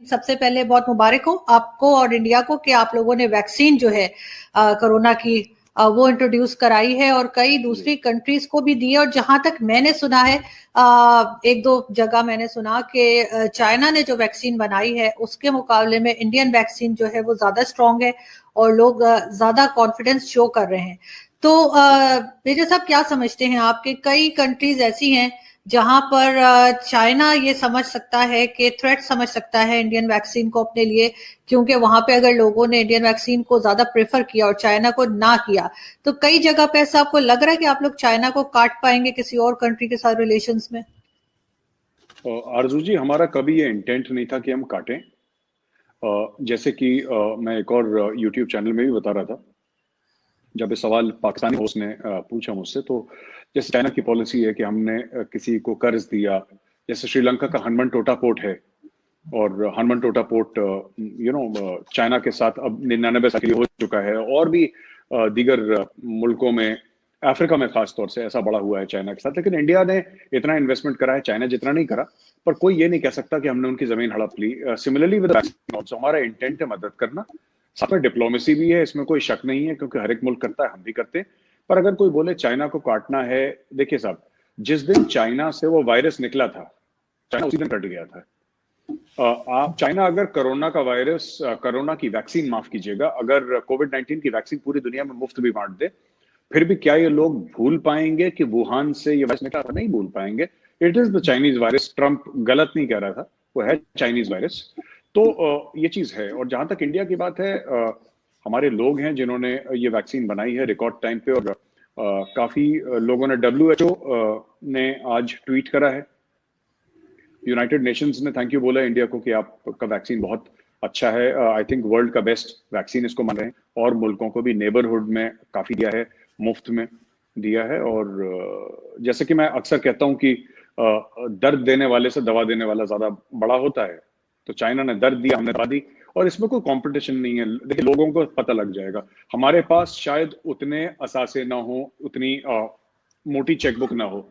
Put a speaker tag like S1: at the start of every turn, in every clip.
S1: सबसे पहले बहुत मुबारक हो आपको और इंडिया को कि आप लोगों ने वैक्सीन जो है कोरोना की वो इंट्रोड्यूस कराई है और कई दूसरी कंट्रीज को भी दी है। और जहां तक मैंने सुना है, एक दो जगह मैंने सुना कि चाइना ने जो वैक्सीन बनाई है उसके मुकाबले में इंडियन वैक्सीन जो है वो ज्यादा स्ट्रांग है और लोग ज्यादा कॉन्फिडेंस शो कर रहे हैं। तो मेजर साहब, क्या समझते हैं आपके कई कंट्रीज ऐसी हैं जहां पर चाइना ये समझ सकता है कि थ्रेट समझ सकता है इंडियन वैक्सीन को अपने लिए, क्योंकि वहां पे अगर लोगों ने इंडियन वैक्सीन को ज्यादा प्रेफर किया और चाइना को ना किया, तो कई जगह पे ऐसा आपको लग रहा है कि आप लोग चाइना को काट पाएंगे किसी और कंट्री के साथ रिलेशंस में?
S2: आरजू जी, हमारा कभी ये इंटेंट नहीं था कि हम काटें। जैसे कि मैं एक और यूट्यूब चैनल में भी बता रहा था, जब ये सवाल पाकिस्तानी होस्ट ने पूछा मुझसे, तो जैसे चाइना की पॉलिसी है कि हमने किसी को कर्ज दिया, जैसे श्रीलंका का हनुमान टोटा पोर्ट है, और हनुमान टोटा पोर्ट चाइना के साथ अब 99 साल के लिए हो चुका है, और भी दीगर मुल्कों में, अफ्रीका में खास तौर से ऐसा बड़ा हुआ है चाइना के साथ। लेकिन इंडिया ने इतना इन्वेस्टमेंट करा है, चाइना जितना नहीं करा, पर कोई ये नहीं कह सकता कि हमने उनकी जमीन हड़प ली। सिमिलरली विद वैक्सीन, हमारा इंटेंट है मदद करना, साथ में डिप्लोमेसी भी है, इसमें कोई शक नहीं है, क्योंकि हर एक मुल्क करता है, हम भी करते हैं। पर अगर कोई बोले चाइना को काटना है, देखिए साहब, जिस दिन चाइना से वो वायरस निकला था, चाइना उसी दिन कट गया था। आप चाइना अगर कोरोना की वैक्सीन, माफ कीजिएगा, अगर कोविड-19 की वैक्सीन पूरी दुनिया में मुफ्त भी बांट दे, फिर भी क्या ये लोग भूल पाएंगे कि वुहान से ये वायरस निकला था? नहीं भूल पाएंगे। It is the Chinese virus. Trump गलत नहीं कह रहा था, वो है चाइनीज वायरस। तो ये चीज है। और जहां तक इंडिया की बात है, हमारे लोग हैं जिन्होंने ये वैक्सीन बनाई है रिकॉर्ड टाइम पे, और काफी लोगों ने, WHO ने आज ट्वीट करा है, यूनाइटेड नेशंस ने थैंक यू बोला इंडिया को कि आपका वैक्सीन बहुत अच्छा है। आई थिंक वर्ल्ड का बेस्ट वैक्सीन इसको मान रहे हैं, और मुल्कों को भी नेबरहुड में काफी दिया है, मुफ्त में दिया है। और जैसे कि मैं अक्सर कहता हूं कि दर्द देने वाले से दवा देने वाला ज्यादा बड़ा होता है। तो चाइना ने दर्द दिया, हमने दवा दी, और इसमें कोई कंपटीशन नहीं है। देखिए, लोगों को पता लग जाएगा। हमारे पास शायद उतने असासे ना हो, उतनी मोटी चेकबुक ना हो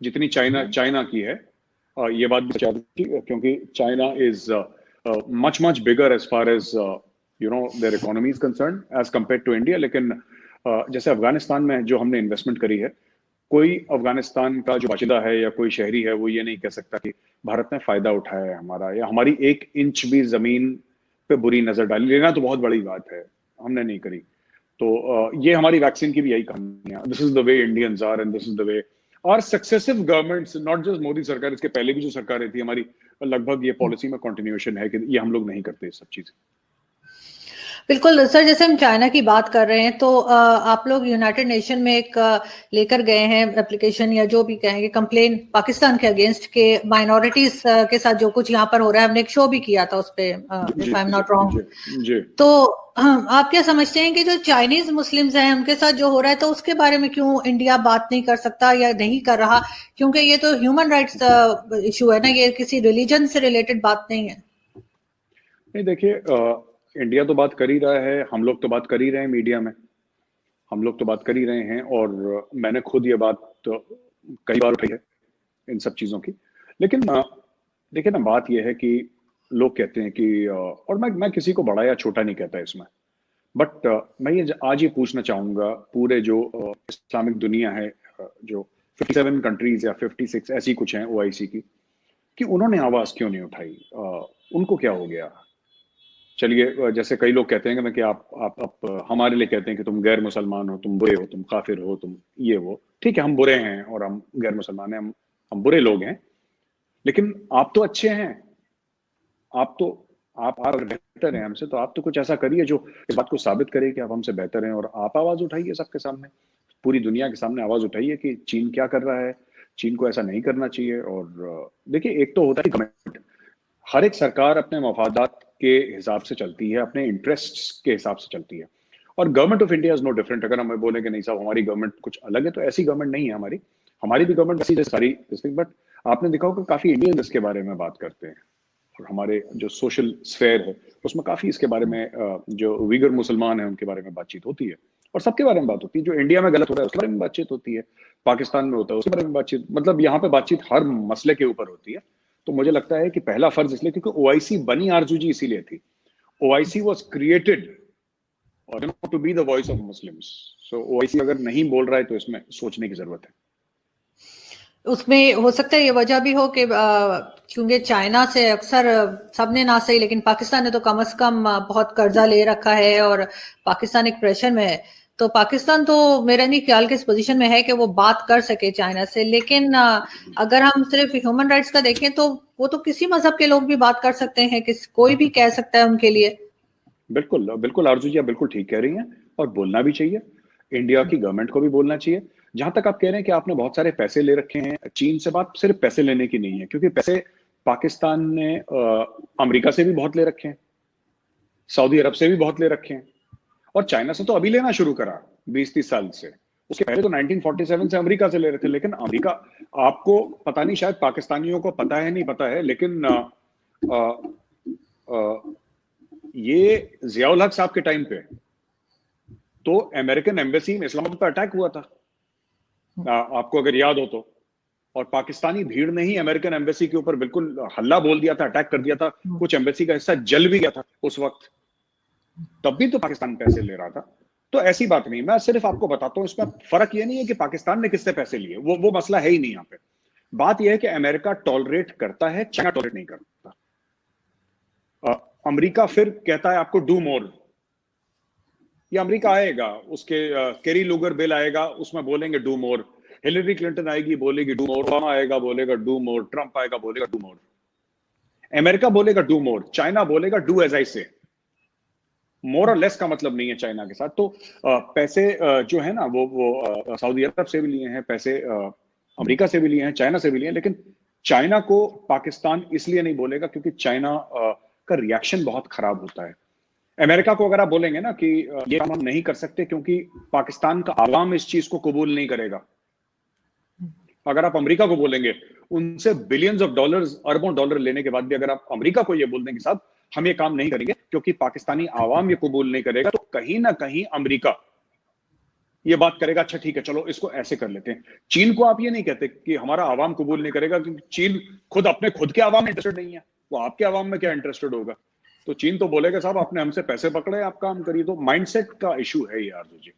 S2: जितनी चाइना की है। ये बात भी चाहती, क्योंकि China is much much bigger as far as their economy is concern as compare to India. लेकिन जैसे अफगानिस्तान में जो हमने इन्वेस्टमेंट करी है, कोई अफगानिस्तान का जो बाशिंदा है या कोई शहरी है, वो ये नहीं कह सकता कि भारत ने फायदा उठाया है हमारा, या हमारी 1 इंच भी जमीन पे बुरी नजर डाली। लेना तो बहुत बड़ी बात है, हमने नहीं करी। तो ये हमारी वैक्सीन की भी यही कहानी है। This is the way Indians are, and this is the way और successive governments, not just Modi सरकार, इसके पहले भी जो सरकारें थी हमारी, लगभग ये पॉलिसी में कंटिन्यूएशन है कि ये हम लोग नहीं करते ये सब चीजें।
S1: बिल्कुल सर, जैसे हम चाइना की बात कर रहे हैं, तो आप लोग यूनाइटेड नेशन में एक लेकर गए हैं एप्लीकेशन, या जो भी कहेंगे कंप्लेन, पाकिस्तान के अगेंस्ट के माइनॉरिटीज के साथ जो कुछ यहाँ पर हो रहा है। हमने एक शो भी किया था उस पे, if I am not wrong. तो आप क्या समझते हैं कि जो चाइनीज मुस्लिम्स हैं उनके साथ जो हो रहा है, तो उसके बारे में क्यों इंडिया बात नहीं कर सकता या नहीं कर रहा? क्योंकि ये तो ह्यूमन राइट्स इशू है ना, ये किसी रिलीजन से रिलेटेड बात नहीं है।
S2: नहीं, देखिए, इंडिया तो बात कर ही रहा है, हम लोग तो बात कर ही रहे हैं मीडिया में, हम लोग तो बात कर ही रहे हैं, और मैंने खुद ये बात तो कई बार उठाई है इन सब चीजों की। लेकिन देखिए ना, बात ये है कि लोग कहते हैं कि, और मैं किसी को बड़ा या छोटा नहीं कहता इसमें, बट मैं ये आज ये पूछना चाहूंगा, पूरे जो इस्लामिक दुनिया है, जो 57 कंट्रीज या 56 ऐसी कुछ हैं OIC की, कि उन्होंने आवाज क्यों नहीं उठाई? उनको क्या हो गया? चलिए, जैसे कई लोग कहते हैं कि आप हमारे लिए कहते हैं कि तुम गैर मुसलमान हो, तुम बुरे हो, तुम काफिर हो, तुम ये हो। ठीक है, हम बुरे हैं और हम गैर मुसलमान हैं, हम बुरे लोग हैं, लेकिन आप तो अच्छे हैं। आप अगर बेहतर हैं हमसे, तो आप तो कुछ ऐसा करिए जो इस बात को साबित करे कि आप हमसे बेहतर हैं, और आप आवाज उठाइए सबके सामने, पूरी दुनिया के सामने आवाज उठाइए कि चीन क्या कर रहा है, चीन को ऐसा नहीं करना चाहिए। और देखिए, एक तो होता है गवर्नमेंट, हर एक सरकार अपने मफादात के हिसाब से चलती है, अपने इंटरेस्ट्स के हिसाब से चलती है, और government of India is no different. अगर हम बोले कि नहीं साहब हमारी गवर्नमेंट कुछ अलग है, तो ऐसी गवर्नमेंट नहीं है हमारी भी गवर्नमेंट ऐसी सारी। बट आपने देखा होगा काफी इंडियन इसके बारे में बात करते हैं, और हमारे जो सोशल स्फेयर है उसमें काफी इसके बारे में, जो उइगर मुसलमान है उनके बारे में बातचीत होती है, और सबके बारे में बात होती है। जो इंडिया में गलत हो रहा है उसके बारे में बातचीत होती है, पाकिस्तान में होता है उसके बारे में बातचीत, मतलब यहाँ पे बातचीत हर मसले के ऊपर होती है। तो मुझे लगता है कि पहला फर्ज इसलिए क्योंकि ओआईसी बनी आरजू जी इसीलिए थी। ओआईसी वाज क्रिएटेड और to be the voice of Muslims. So OIC अगर नहीं बोल रहा है तो इसमें सोचने की जरूरत है।
S1: उसमें हो सकता है ये वजह भी हो कि क्योंकि चाइना से अक्सर सबने ना सही लेकिन पाकिस्तान ने तो कम से कम बहुत कर्जा ले रखा है और पाकिस्तान एक प्रेशर में है, तो पाकिस्तान तो मेरा नहीं ख्याल कि इस पोजीशन में है कि वो बात कर सके चाइना से। लेकिन अगर हम सिर्फ ह्यूमन राइट्स का देखें तो वो तो किसी मजहब के लोग भी बात कर सकते हैं, कोई भी कह सकता है उनके लिए।
S2: बिल्कुल बिल्कुल आरजू जी, आप बिल्कुल ठीक कह रही हैं और बोलना भी चाहिए। इंडिया की गवर्नमेंट को भी बोलना चाहिए। जहां तक आप कह रहे हैं कि आपने बहुत सारे पैसे ले रखे हैं चीन से, बात सिर्फ पैसे लेने की नहीं है, क्योंकि पैसे पाकिस्तान ने अमेरिका से भी बहुत ले रखे हैं, सऊदी अरब से भी बहुत ले रखे हैं, और चाइना से तो अभी लेना शुरू करा 20-30 साल से। उसके पहले तो 1947 से अमेरिका से ले रहे थे। लेकिन अमेरिका, आपको पता नहीं, शायद पाकिस्तानियों को पता है, नहीं पता है, लेकिन ये जियाउल हक साहब के टाइम पे तो अमेरिकन एम्बेसी में इस्लामाबाद पर अटैक हुआ था, आपको अगर याद हो तो। और पाकिस्तानी भीड़ ने ही अमेरिकन एम्बेसी के ऊपर बिल्कुल हल्ला बोल दिया था, अटैक कर दिया था। कुछ एम्बेसी का हिस्सा जल भी गया था उस वक्त, तब भी तो पाकिस्तान पैसे ले रहा था। तो ऐसी बात नहीं, मैं सिर्फ आपको बताता हूं, इसमें फर्क ये नहीं है कि पाकिस्तान ने किससे पैसे लिए, वो मसला है ही नहीं यहाँ पे। बात यह है कि अमेरिका टॉलरेट करता है, चाइना टॉलरेट नहीं करता। अमेरिका फिर कहता है आपको डू मोर। ये अमेरिका आएगा, उसके केरी लूगर बिल आएगा, उसमें बोलेंगे डू मोर। हिलरी क्लिंटन आएगी, बोलेगी डू मोर। ओबामा आएगा, बोलेगा डू मोर। ट्रंप आएगा, बोलेगा डू मोर। अमेरिका बोलेगा डू मोर, चाइना बोलेगा डू एज आई से। मोर और लेस का मतलब नहीं है चाइना के साथ। तो पैसे जो है ना, वो सऊदी अरब से भी लिए हैं पैसे, अमेरिका से भी लिए हैं, चाइना से भी लिए हैं। लेकिन चाइना को पाकिस्तान इसलिए नहीं बोलेगा क्योंकि चाइना का रिएक्शन बहुत खराब होता है। अमेरिका को अगर आप बोलेंगे ना कि ये काम हम नहीं कर सकते क्योंकि पाकिस्तान का आवाम इस चीज को कबूल नहीं करेगा, अगर आप अमेरिका को बोलेंगे, उनसे बिलियंस ऑफ डॉलर्स, अरबों डॉलर लेने के बाद भी अगर आप अमेरिका को ये बोल देंगे साहब हम ये काम नहीं करेंगे क्योंकि पाकिस्तानी आवाम ये कबूल नहीं करेगा, तो कहीं ना कहीं अमेरिका ये बात करेगा, अच्छा ठीक है चलो इसको ऐसे कर लेते हैं। चीन को आप ये नहीं कहते कि हमारा आवाम कबूल नहीं करेगा, क्योंकि चीन खुद के आवाम में इंटरेस्टेड नहीं है, वो आपके आवाम में क्या इंटरेस्टेड होगा। तो चीन तो बोलेगा साहब आपने हमसे पैसे पकड़े, आप काम करिए। तो माइंडसेट का इशू है ये आरजू जी।